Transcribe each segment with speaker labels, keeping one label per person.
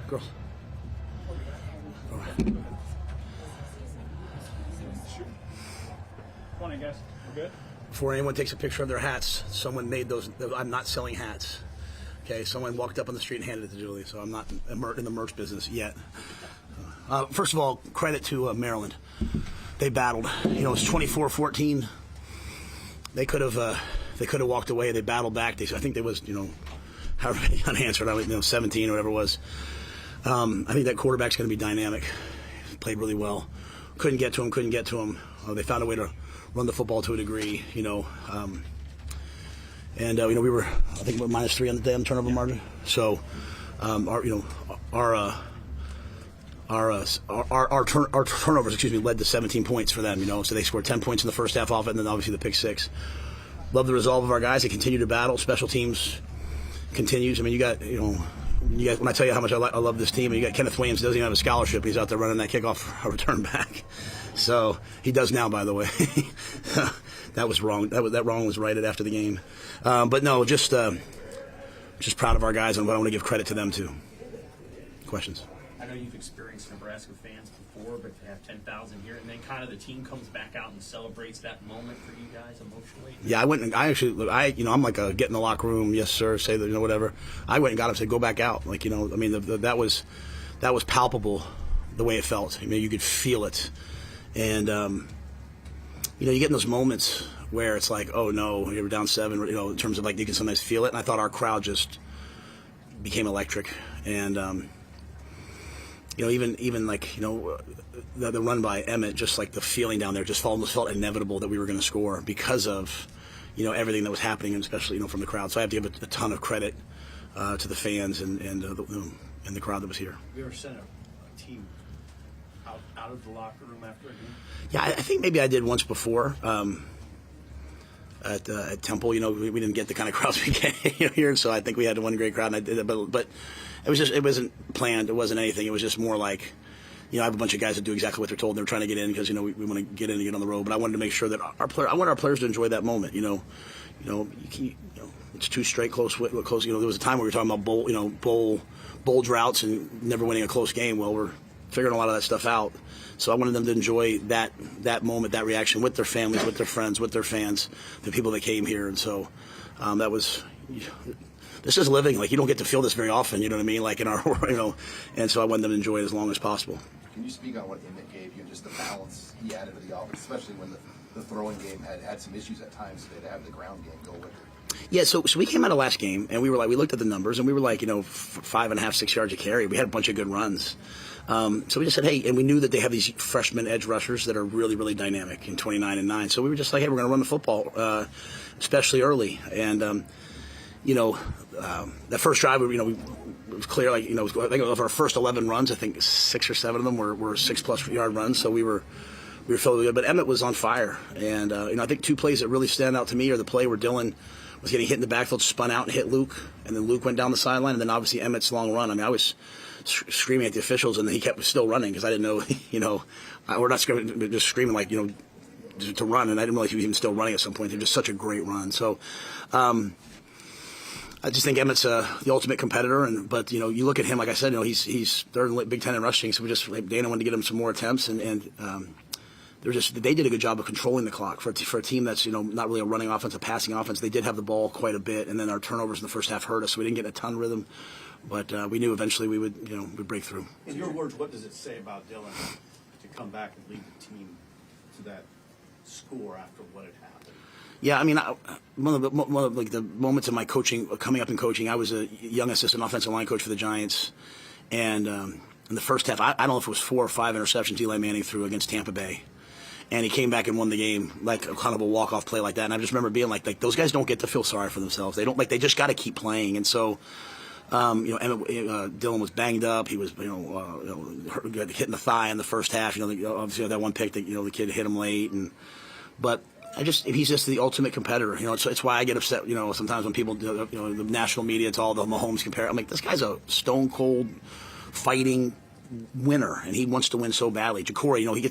Speaker 1: Girls. All right.
Speaker 2: Morning, guys. We're good?
Speaker 1: Before anyone takes a picture of their hats, someone made those. I'm not selling hats. Okay, someone walked up on the street and handed it to Julie, so I'm not in the merch business yet. First of all, credit to Maryland. They battled. You know, it's 24-14. They could have walked away. They battled back. I think there was, however many unanswered, 17 or whatever it was. I think that quarterback's going to be dynamic. He played really well. Couldn't get to him. They found a way to run the football to a degree, we were, I think, -3 on the day on the turnover margin. So, our turnovers, led to 17 points for them. So they scored 10 points in the first half off it, and then obviously the pick six. Love the resolve of our guys. They continue to battle. Special teams continues. I mean, you got when I tell you how much I love this team, you got Kenneth Williams doesn't even have a scholarship. He's out there running that kickoff return back. So he does now, by the way. That was wrong. That wrong was righted after the game. But no, just proud of our guys, and I want to give credit to them too. Questions?
Speaker 2: I know you've experienced Nebraska fans before, but to have 10,000 here, and then kind of the team comes back out and celebrates that moment for you guys emotionally.
Speaker 1: Yeah, I'm like get in the locker room, yes sir, say that, whatever. I went and got him and said, go back out. That was palpable, the way it felt. I mean, you could feel it, and you get in those moments where it's like, oh no, you were down 7. In terms of you can sometimes feel it. And I thought our crowd just became electric, and even the run by Emmett, just like the feeling down there, just almost felt inevitable that we were going to score because of everything that was happening, and especially from the crowd. So I have to give a ton of credit to the fans and the crowd that was here.
Speaker 2: Have you ever sent a team out of the locker room after a game?
Speaker 1: Yeah, I think maybe I did once before. At Temple, we didn't get the kind of crowds we get here, so I think we had one great crowd, and I did it. But it wasn't planned. It wasn't anything. It was just more like, I have a bunch of guys that do exactly what they're told. They're trying to get in because we want to get in and get on the road. But I wanted to make sure that I want our players to enjoy that moment. It's 2 straight close. There was a time where we were talking about bowl droughts and never winning a close game. Well, we're figuring a lot of that stuff out. So I wanted them to enjoy that moment, that reaction with their families, with their friends, with their fans, the people that came here. And so that was, this is living. You don't get to feel this very often, you know what I mean? In our, and so I wanted them to enjoy it as long as possible.
Speaker 3: Can you speak on what Emmett gave you, just the balance he added to the offense, especially when the throwing game had some issues at times, so to have the ground game go with it?
Speaker 1: Yeah, so we came out of last game, and we looked at the numbers, and we were 5.5, 6 yards a carry. We had a bunch of good runs. So we just said, hey, and we knew that they have these freshman edge rushers that are really, really dynamic in 29 and 9. So we were just like, hey, we're going to run the football, especially early. And, that first drive, it was clear, I think of our first 11 runs, I think 6 or 7 of them were 6+ yard runs. So we were feeling good. But Emmett was on fire. And, I think 2 plays that really stand out to me are the play where Dylan was getting hit in the backfield, spun out and hit Luke, and then Luke went down the sideline, and then obviously Emmett's long run. I mean, I was screaming at the officials, and then he kept still running because I didn't know, we're not screaming, just screaming to run, and I didn't realize he was even still running at some point. It was just such a great run. So I just think Emmett's the ultimate competitor, but you look at him, like I said, he's third in Big Ten in rushing, so Dana wanted to get him some more attempts, and they did a good job of controlling the clock for a team that's not really a running offense, a passing offense. They did have the ball quite a bit, and then our turnovers in the first half hurt us, so we didn't get a ton of rhythm. But we knew eventually we would break through.
Speaker 2: In your words, what does it say about Dylan to come back and lead the team to that score after what had happened?
Speaker 1: Yeah, I mean, one of the moments of my coaching, coming up in coaching, I was a young assistant offensive line coach for the Giants, and in the first half, I don't know if it was 4 or 5 interceptions Eli Manning threw against Tampa Bay. And he came back and won the game, kind of a walk-off play like that. And I just remember being like those guys don't get to feel sorry for themselves. They don't, they just got to keep playing. And so, Dylan was banged up. He was, hit in the thigh in the first half. Obviously that one pick that, the kid hit him late. But he's just the ultimate competitor. It's why I get upset, sometimes when people, the national media, it's all the Mahomes compare. I'm like, this guy's a stone cold fighting winner, and he wants to win so badly. Ja'Cory, you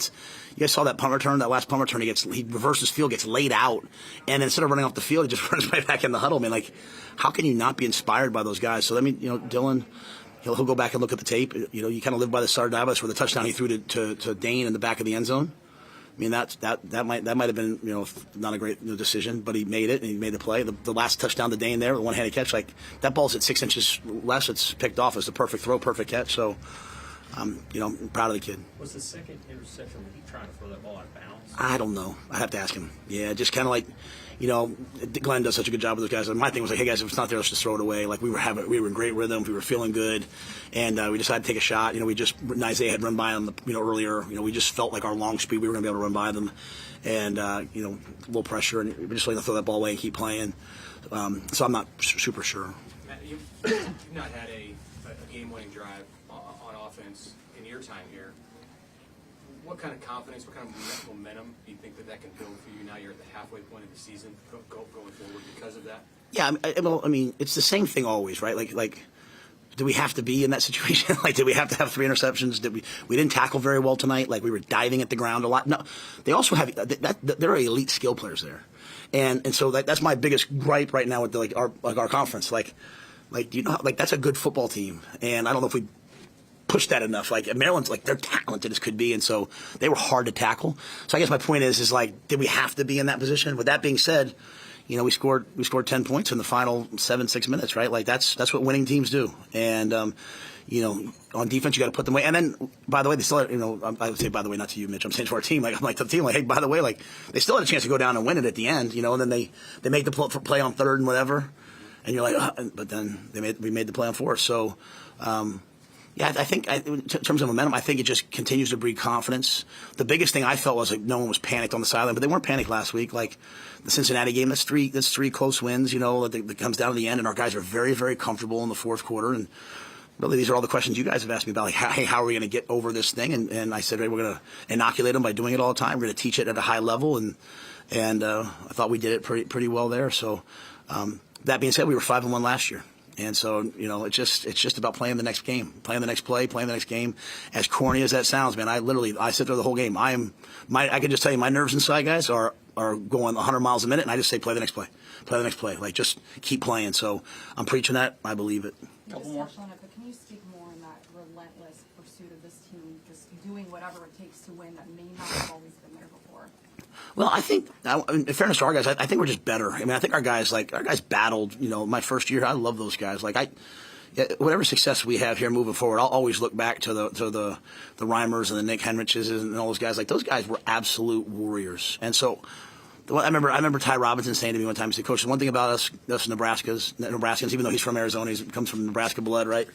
Speaker 1: guys saw that punt return, that last punt return, he reverses field, gets laid out, and instead of running off the field, he just runs right back in the huddle. Man, how can you not be inspired by those guys? So, Dylan, he'll go back and look at the tape. You know, you kind of live by the Sardavis where the touchdown he threw to Dane in the back of the end zone. I mean, that might have been, you know, not a great decision, but he made it and he made the play. The last touchdown to Dane there, the one-handed catch, like that ball's at 6 inches less. It's picked off. It's the perfect throw, perfect catch. So, you know, I'm proud of the kid.
Speaker 2: Was the second interception when he trying to throw that ball out of bounds?
Speaker 1: I don't know. I have to ask him. Yeah, just kind of like, you know, Glenn does such a good job with those guys. And my thing was like, hey guys, if it's not there, let's just throw it away. Like we were in great rhythm, we were feeling good, and we decided to take a shot. You know, Isaiah had run by them, you know, earlier. You know, we just felt like our long speed, we were going to be able to run by them, and you know, low pressure, and we just let them throw that ball away and keep playing. So I'm not super sure.
Speaker 4: Matt, you've not had a game-winning drive on offense in your time here. What kind of confidence, what kind of momentum do you think that can build for you now you're at the halfway point of the season going forward because of that?
Speaker 1: Yeah, I mean, it's the same thing always, right? Like, do we have to be in that situation? Like, did we have to have 3 interceptions? We didn't tackle very well tonight? Like, we were diving at the ground a lot? No, they also have there are elite skill players there, and so that's my biggest gripe right now with our conference. Like you know, like that's a good football team, and I don't know if we push that enough. Like Maryland's, like they're talented as could be, and so they were hard to tackle. So I guess my point is like, did we have to be in that position? With that being said, you know, we scored 10 points in the final 7-6 minutes, right? Like that's what winning teams do. And you know, on defense you got to put them away. And then, by the way, they still had, you know, I would say by the way, not to you, Mitch. I'm saying to our team, like I'm like to the team, like hey, by the way, like they still had a chance to go down and win it at the end, you know. And then they make the play on third and whatever, and you're like, but then we made the play on fourth. So. Yeah, I think in terms of momentum, I think it just continues to breed confidence. The biggest thing I felt was like no one was panicked on the sideline, but they weren't panicked last week. Like the Cincinnati game, that's three close wins, you know, that comes down to the end, and our guys are very, very comfortable in the fourth quarter. And really, these are all the questions you guys have asked me about, like, hey, how are we going to get over this thing? And I said, hey, we're going to inoculate them by doing it all the time. We're going to teach it at a high level, and I thought we did it pretty well there. So that being said, we were 5-1 last year. And so, you know, it's just about playing the next game, playing the next play, playing the next game. As corny as that sounds, man, I sit there the whole game. I can just tell you my nerves inside, guys, are going 100 miles a minute, and I just say play the next play, like just keep playing. So I'm preaching that. I believe it.
Speaker 5: You just touched on it, but can you speak more on that relentless pursuit of this team, just doing whatever it takes to win that may not have always been there before?
Speaker 1: Well, I think, in fairness to our guys, I think we're just better. I mean, I think our guys battled, you know, my first year. I love those guys. Like whatever success we have here moving forward, I'll always look back to the Reimers and the Nick Henriches and all those guys. Like those guys were absolute warriors. And so I remember Ty Robinson saying to me one time, he said, Coach, the one thing about us Nebraskans, even though he's from Arizona, he comes from Nebraska blood, right?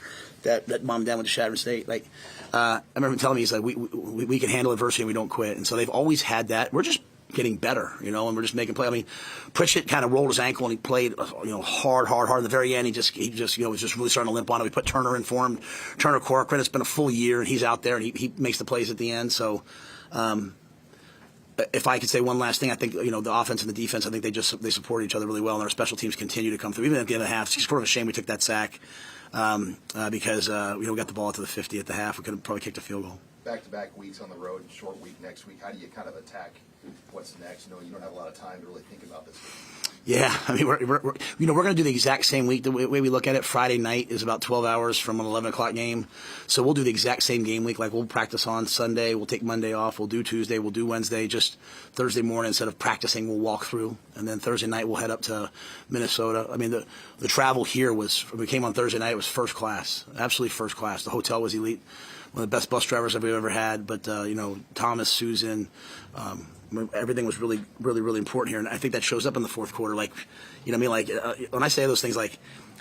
Speaker 1: That mom and dad went to Chadron State. Like, I remember him telling me, he's like, we can handle adversity and we don't quit. And so they've always had that. We're just getting better, you know, and we're just making play. I mean, Pritchett kind of rolled his ankle and he played, you know, hard. In the very end, he just, you know, was just really starting to limp on it. We put Turner in for him. Turner Corcoran, it's been a full year and he's out there and he makes the plays at the end. So, if I could say one last thing, I think, you know, the offense and the defense, I think they support each other really well, and our special teams continue to come through. Even at the end of the half, it's sort of a shame we took that sack because we got the ball to the 50 at the half. We could have probably kicked a field goal.
Speaker 3: Back-to-back weeks on the road, short week next week. How do you kind of attack what's next? You know, you don't have a lot of time to really think about this.
Speaker 1: Yeah, I mean, we're going to do the exact same week. The way we look at it, Friday night is about 12 hours from an 11 o'clock game. So we'll do the exact same game week. Like we'll practice on Sunday, we'll take Monday off, we'll do Tuesday, we'll do Wednesday. Just Thursday morning, instead of practicing, we'll walk through, and then Thursday night we'll head up to Minnesota. I mean, the travel here we came on Thursday night. It was first class, absolutely first class. The hotel was elite. One of the best bus drivers I've ever had. But you know, Thomas, Susan. Everything was really, really, really important here, and I think that shows up in the fourth quarter. Like, you know what I mean? Like, when I say those things, like,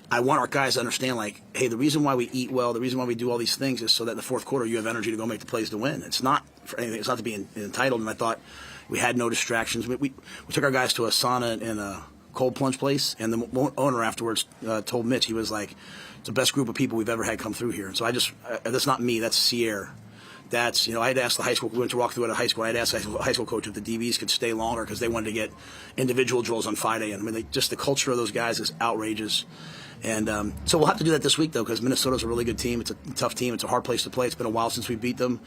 Speaker 1: I want our guys to understand, like, hey, the reason why we eat well, the reason why we do all these things is so that in the fourth quarter you have energy to go make the plays to win. It's not for anything. It's not to be entitled. And I thought we had no distractions. We took our guys to a sauna and a cold plunge place, and the owner afterwards told Mitch, he was like, it's the best group of people we've ever had come through here. And so that's not me. That's Sierra that's, I had asked the high school, we went to walk through it at high school, I had asked the high school coach if the DBs could stay longer because they wanted to get individual drills on 5 a.m. I mean, just the culture of those guys is outrageous. And so we'll have to do that this week, though, because Minnesota's a really good team. It's a tough team. It's a hard place to play. It's been a while since we beat them.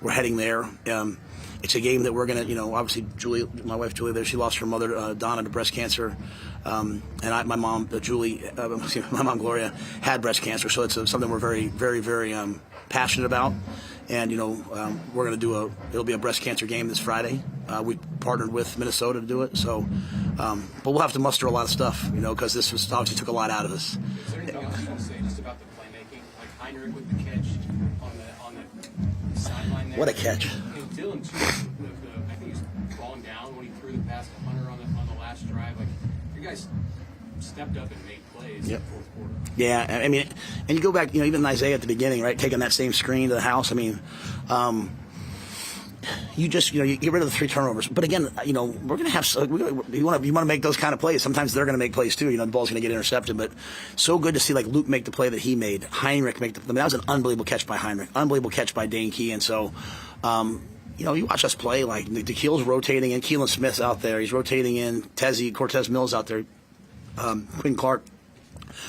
Speaker 1: We're heading there. It's a game that we're going to, obviously, Julie, my wife Julie there, she lost her mother, Donna, to breast cancer. And my mom, my mom, Gloria, had breast cancer. So it's something we're very, very, very passionate about. And, we're going to it'll be a breast cancer game this Friday. We partnered with Minnesota to do it. So, but we'll have to muster a lot of stuff, because this was obviously took a lot out of us.
Speaker 4: Is there anything else you want to say just about the playmaking? Like Heinrich with the catch on the sideline there.
Speaker 1: What a catch.
Speaker 4: And Dylan, too, I think he was falling down when he threw the pass to Hunter on the last drive. Like, you guys stepped up and made plays in the fourth quarter.
Speaker 1: Yeah, I mean, and you go back, even Isaiah at the beginning, right, taking that same screen to the house. I mean, you just, you get rid of the 3 turnovers. But again, we're going to have, you want to make those kind of plays. Sometimes they're going to make plays too. The ball's going to get intercepted. But so good to see like Luke make the play that he made, Heinrich make that was an unbelievable catch by Heinrich, unbelievable catch by Dane Key. And so, you watch us play, like DeKeel's rotating in, Keelan Smith's out there, he's rotating in, Cortez Mills out there, Quinn Clark.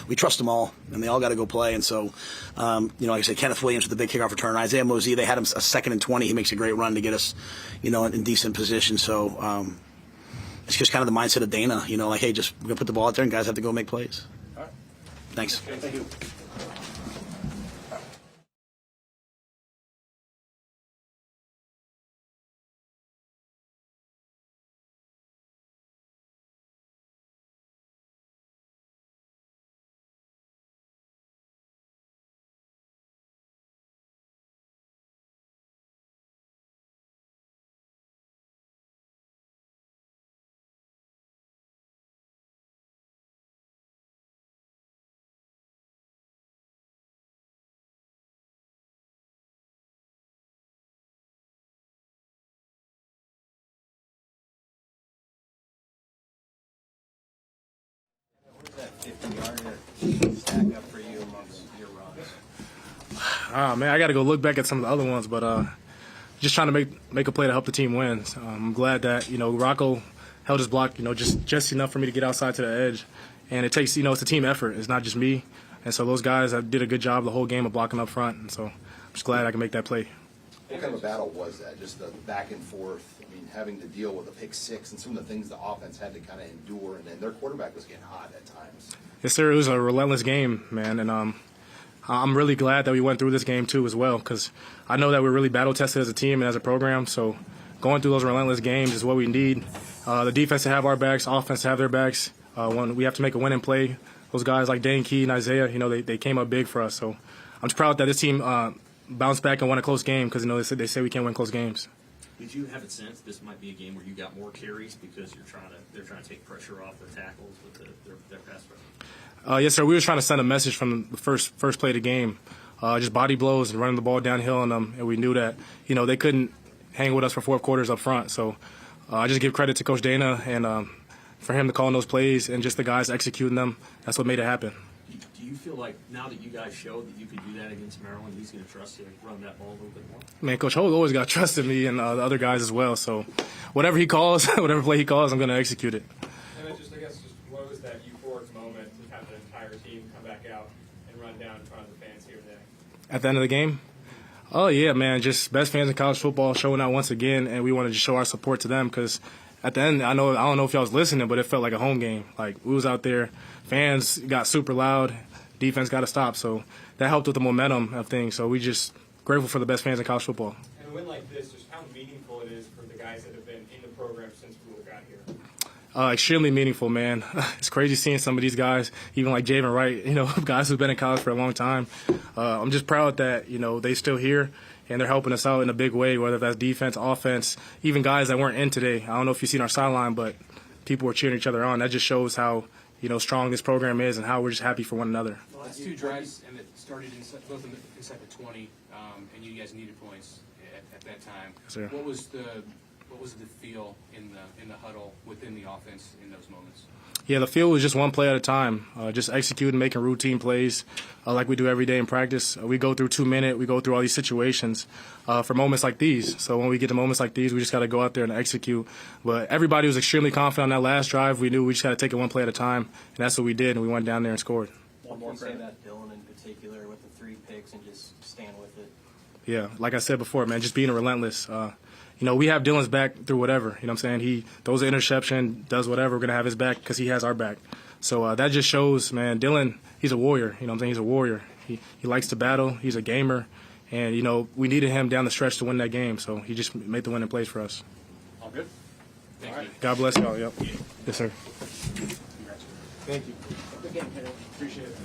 Speaker 1: We trust them all, and they all got to go play. And so, like I said, Kenneth Williams with the big kickoff return. Isaiah Mosey, they had him a 2nd and 20. He makes a great run to get us, in decent position. So it's just kind of the mindset of Dana, like, hey, we're going to put the ball out there, and guys have to go make plays.
Speaker 4: All right.
Speaker 1: Thanks.
Speaker 4: Thank you.
Speaker 6: That 50-yarder stack up for you amongst your runs?
Speaker 7: Man, I got to go look back at some of the other ones, but just trying to make a play to help the team win. I'm glad that Rocco held his block, just enough for me to get outside to the edge, and it takes it's a team effort. It's not just me, and so those guys did a good job the whole game of blocking up front, and so I'm just glad I can make that play.
Speaker 3: What kind of a battle was that? Just the back and forth. I mean, having to deal with a pick six and some of the things the offense had to kind of endure, and then their quarterback was getting hot at times.
Speaker 7: Yes, sir. It was a relentless game, man, and I'm really glad that we went through this game too as well, because I know that we're really battle tested as a team and as a program. So going through those relentless games is what we need. The defense to have our backs, offense to have their backs. When we have to make a winning play, those guys like Dane Key and Isaiah, they came up big for us. So I'm just proud that this team bounced back and won a close game, because they say we can't win close games.
Speaker 2: Did you have a sense this might be a game where you got more carries because they're trying to take pressure off the tackles with their pass rush?
Speaker 7: Yes, sir. We were trying to send a message from the first play of the game, just body blows and running the ball downhill on them, and we knew that they couldn't hang with us for 4 quarters up front. So I just give credit to Coach Dana and for him to call those plays and just the guys executing them. That's what made it happen.
Speaker 2: Do you feel like now that you guys showed that you could do that against Maryland, he's going to trust you to run that ball a little bit more?
Speaker 7: Man, Coach Hogue always got trust in me and the other guys as well. So whatever he calls, whatever play he calls, I'm going to execute it.
Speaker 8: And then what was that euphoric moment to have the entire team come back out and run down in front of the fans here today?
Speaker 7: At the end of the game? Oh, yeah, man, just best fans in college football showing out once again, and we wanted to show our support to them because at the end, I don't know if y'all was listening, but it felt like a home game. Like, we was out there, fans got super loud, defense got to stop, so that helped with the momentum of things. So we just grateful for the best fans in college football.
Speaker 8: And a win like this, just how meaningful it is for the guys that have been in the program since we got here.
Speaker 7: Extremely meaningful, man. It's crazy seeing some of these guys, even like Javen Wright, guys who've been in college for a long time. I'm just proud that, they still here and they're helping us out in a big way, whether that's defense, offense, even guys that weren't in today. I don't know if you've seen our sideline, but people were cheering each other on. That just shows how, strong this program is and how we're just happy for one another.
Speaker 4: The last 2 drives, and it started both of them inside the 20, and you guys needed points at that time.
Speaker 7: Yes, sir.
Speaker 4: What was the what was the feel in the huddle within the offense in those moments?
Speaker 7: Yeah, the field was just one play at a time, just executing, making routine plays like we do every day in practice. We go through 2 minute, we go through all these situations for moments like these. So when we get to moments like these, we just got to go out there and execute. But everybody was extremely confident on that last drive. We knew we just got to take it one play at a time, and that's what we did, and we went down there and scored.
Speaker 6: What can you say about Dylan in particular with the 3 picks and just staying with it?
Speaker 7: Yeah, like I said before, man, just being relentless. We have Dylan's back through whatever. You know what I'm saying? He throws an interception, does whatever. We're going to have his back because he has our back. So that just shows, man, Dylan, he's a warrior. You know what I'm saying? He's a warrior. He likes to battle. He's a gamer. And, we needed him down the stretch to win that game. So he just made the winning plays for us.
Speaker 4: All good? Thank you.
Speaker 7: God bless y'all. Yep. Yes, sir.
Speaker 1: Thank you.
Speaker 7: Appreciate it.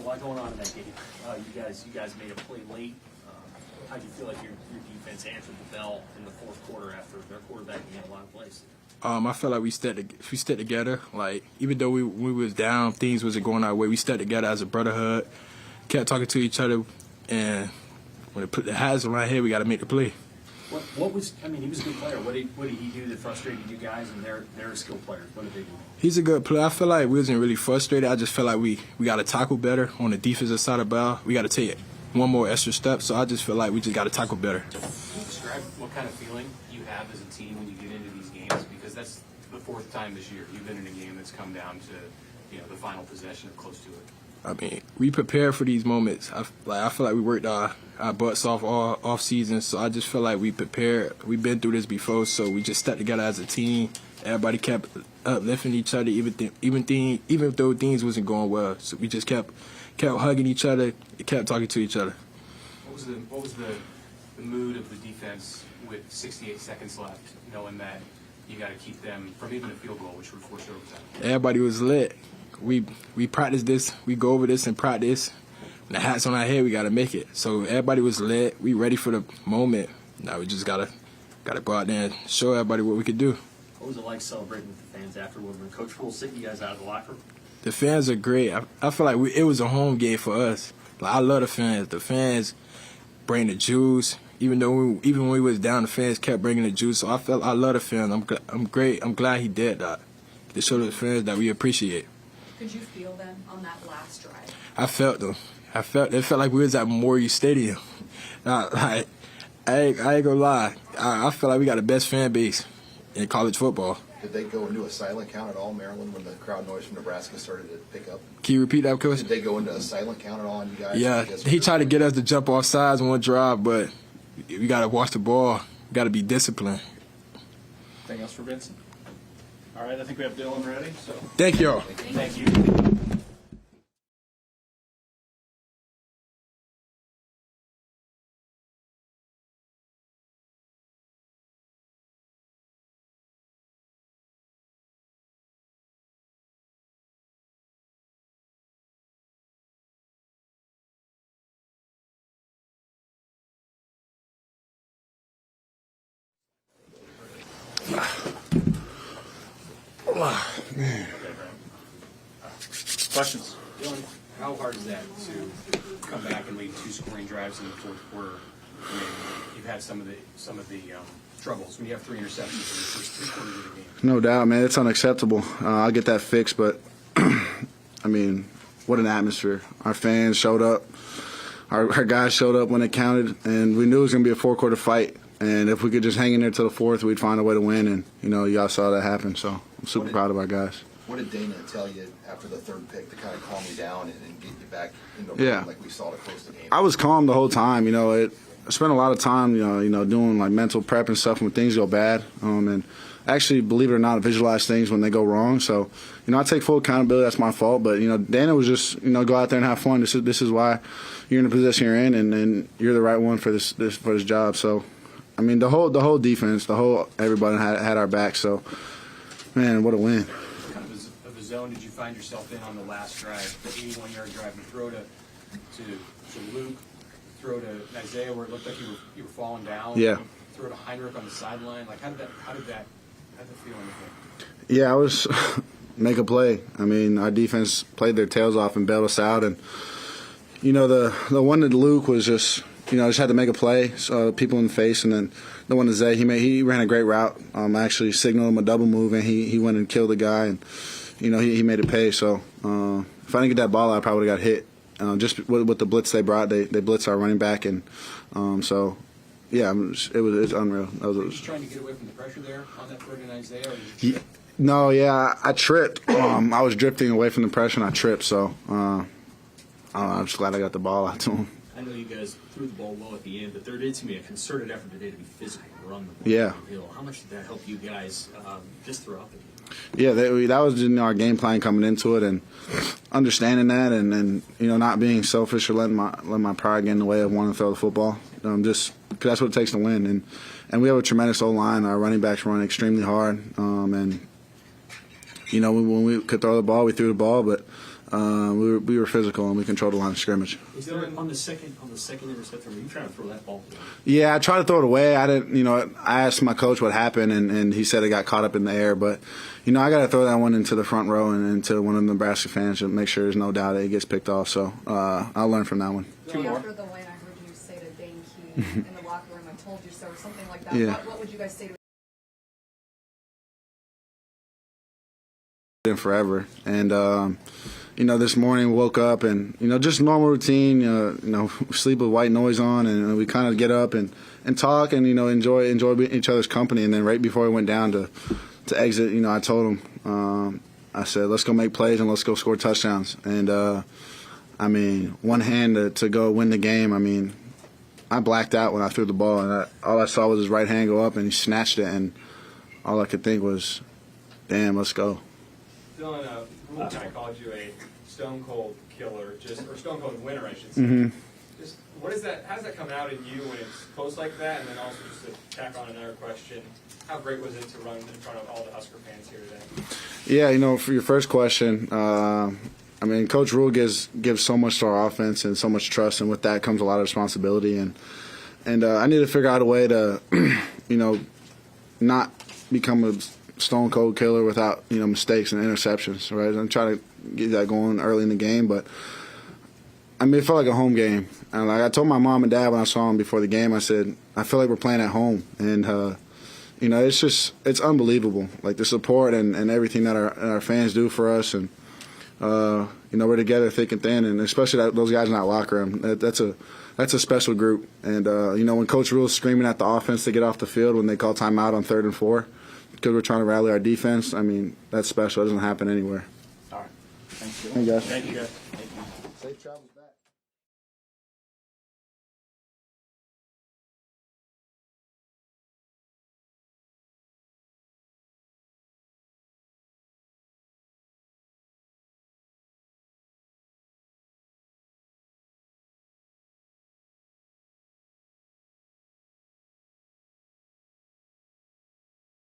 Speaker 2: lot going on in that game. You guys made a play late. How do you feel like your defense answered the bell in the fourth quarter after their quarterback made a lot of plays?
Speaker 7: I felt like we stuck together. Like, even though we was down, things wasn't going our way, we stuck together as a brotherhood, kept talking to each other, and when they put the hats on our head, we got to make the play.
Speaker 2: What was, I mean, he was a good player. What did he do that frustrated you guys, and they're skilled players? What did they do?
Speaker 7: He's a good player. I feel like we wasn't really frustrated. I just felt like we got to tackle better on the defensive side of the ball. We got to take one more extra step, so I just feel like we just got to tackle better.
Speaker 4: Can you describe what kind of feeling you have as a team when you get into these games? Because that's the fourth time this year you've been in a game that's come down to the final possession or close to it.
Speaker 7: I mean, we prepare for these moments. I feel like we worked our butts off all off season, so I just feel like we prepared. We've been through this before, so we just stuck together as a team. Everybody kept uplifting each other, even though things wasn't going well. So we just kept hugging each other, kept talking to each other.
Speaker 4: What was the mood of the defense with 68 seconds left, knowing that you got to keep them from even a field goal, which would force overtime?
Speaker 7: Everybody was lit. We practice this. We go over this and practice. And the hats on our head, we got to make it. So everybody was lit. We ready for the moment. Now we just gotta go out there and show everybody what we could do.
Speaker 2: What was it like celebrating with the fans afterward when Coach Poole sent you guys out of the locker room?
Speaker 7: The fans are great. I feel like it was a home game for us. Like, I love the fans. The fans bring the juice. Even when we was down, the fans kept bringing the juice. So I love the fans. I'm great. I'm glad he did that to show the fans that we appreciate.
Speaker 5: Could you feel them on that last drive?
Speaker 7: I felt them. It felt like we was at Memorial Stadium. I ain't gonna lie. I feel like we got the best fan base in college football.
Speaker 3: Did they go into a silent count at all, Maryland, when the crowd noise from Nebraska started to pick up?
Speaker 7: Can you repeat that, Coach?
Speaker 3: Did they go into a silent count at all on you guys?
Speaker 7: Yeah, he tried to get us to jump off sides on one drive, but we got to watch the ball. We got to be disciplined.
Speaker 6: Anything else for Vincent? All right, I think we have Dylan ready. So
Speaker 7: Thank y'all.
Speaker 2: Thank you.
Speaker 6: questions.
Speaker 4: Dylan, how hard is that to come back and lead two scoring drives in the fourth quarter when you've had some of the troubles when you have 3 interceptions in the first 3 quarters of the game?
Speaker 9: No doubt, man. It's unacceptable. I'll get that fixed, but I mean, what an atmosphere. Our fans showed up. Our guys showed up when it counted, and we knew it was going to be a 4-quarter fight. And if we could just hang in there till the fourth, we'd find a way to win. And, y'all saw that happen. So I'm super proud of our guys.
Speaker 3: What did Dana tell you after the third pick to kind of calm you down and get you back in the
Speaker 9: Yeah.
Speaker 3: like we saw to close the game?
Speaker 9: I was calm the whole time. I spent a lot of time, doing like mental prep and stuff when things go bad. And actually, believe it or not, visualize things when they go wrong. So, I take full accountability. That's my fault. But Dana was just, go out there and have fun. This is why you're in the position you're in, and you're the right one for this job. So, I mean, the whole defense, everybody had our back. So, man, what a win.
Speaker 4: What kind of a zone did you find yourself in on the last drive, the 81-yard drive? You throw to Luke, throw to Isaiah where it looked like you were falling down.
Speaker 9: Yeah.
Speaker 4: Throw to Heinrich on the sideline. Like, how did that feel in the game?
Speaker 9: Yeah, I was make a play. I mean, our defense played their tails off and bailed us out. And, the one that Luke was just, just had to make a play, so people in the face. And then the one to Zay, he ran a great route. I actually signaled him a double move, and he went and killed the guy. And, he made it pay. So if I didn't get that ball out, I probably would have got hit. Just with the blitz they brought, they blitzed our running back. And so, yeah, it's unreal.
Speaker 4: Were you just trying to get away from the pressure there on that throw to Isaiah? Or did you
Speaker 9: No, yeah, I tripped. I was drifting away from the pressure, and I tripped. So I'm just glad I got the ball out to him.
Speaker 2: I know you guys threw the ball well at the end, but there did to me a concerted effort today to be physical, run the ball
Speaker 9: Yeah.
Speaker 2: down the hill. How much did that help you guys just throughout the game?
Speaker 9: Yeah, that was our game plan coming into it, and understanding that, and not being selfish or letting my pride get in the way of wanting to throw the football. Just because that's what it takes to win, and we have a tremendous O-line. Our running backs run extremely hard, and when we could throw the ball, we threw the ball, but we were physical and we controlled the line of scrimmage.
Speaker 2: Was there on the second interception? Were you trying to throw that ball?
Speaker 9: Yeah, I tried to throw it away. I didn't, I asked my coach what happened, and he said it got caught up in the air. But, I got to throw that one into the front row and into one of the Nebraska fans to make sure there's no doubt that it gets picked off. So I'll learn from that one.
Speaker 5: After the win, I heard you say to Dane Key in the locker room, "I told you so," or something like that.
Speaker 9: Yeah.
Speaker 5: What would you guys say to
Speaker 9: in forever. And, this morning woke up and, just normal routine, sleep with white noise on, and we kind of get up and talk and, enjoy each other's company. And then right before we went down to exit, I told him, I said, let's go make plays and let's go score touchdowns. And, one hand to go win the game. I blacked out when I threw the ball, and all I saw was his right hand go up, and he snatched it, and all I could think was, damn, let's go.
Speaker 8: Dylan, Rule kind of called you a stone cold killer, or stone cold winner, I should say.
Speaker 9: Mm-hmm.
Speaker 8: Just what is that? How does that come out in you when it's close like that? And then also just to tack on another question, how great was it to run in front of all the Husker fans here today?
Speaker 9: Yeah, for your first question, Coach Rule gives so much to our offense and so much trust, and with that comes a lot of responsibility. And I need to figure out a way to, not become a stone cold killer without mistakes and interceptions. Right, I'm trying to get that going early in the game, but it felt like a home game. And I told my mom and dad when I saw them before the game, I said, I feel like we're playing at home, and it's unbelievable, like the support and everything that our fans do for us, and we're together thick and thin, and especially those guys in that locker room. That's a special group. And when Coach Rule's screaming at the offense to get off the field when they call timeout on 3rd and 4 because we're trying to rally our defense, that's special. It doesn't happen anywhere.
Speaker 2: All right.
Speaker 9: Thanks, guys.
Speaker 2: Thank you, guys.
Speaker 9: Safe travels back.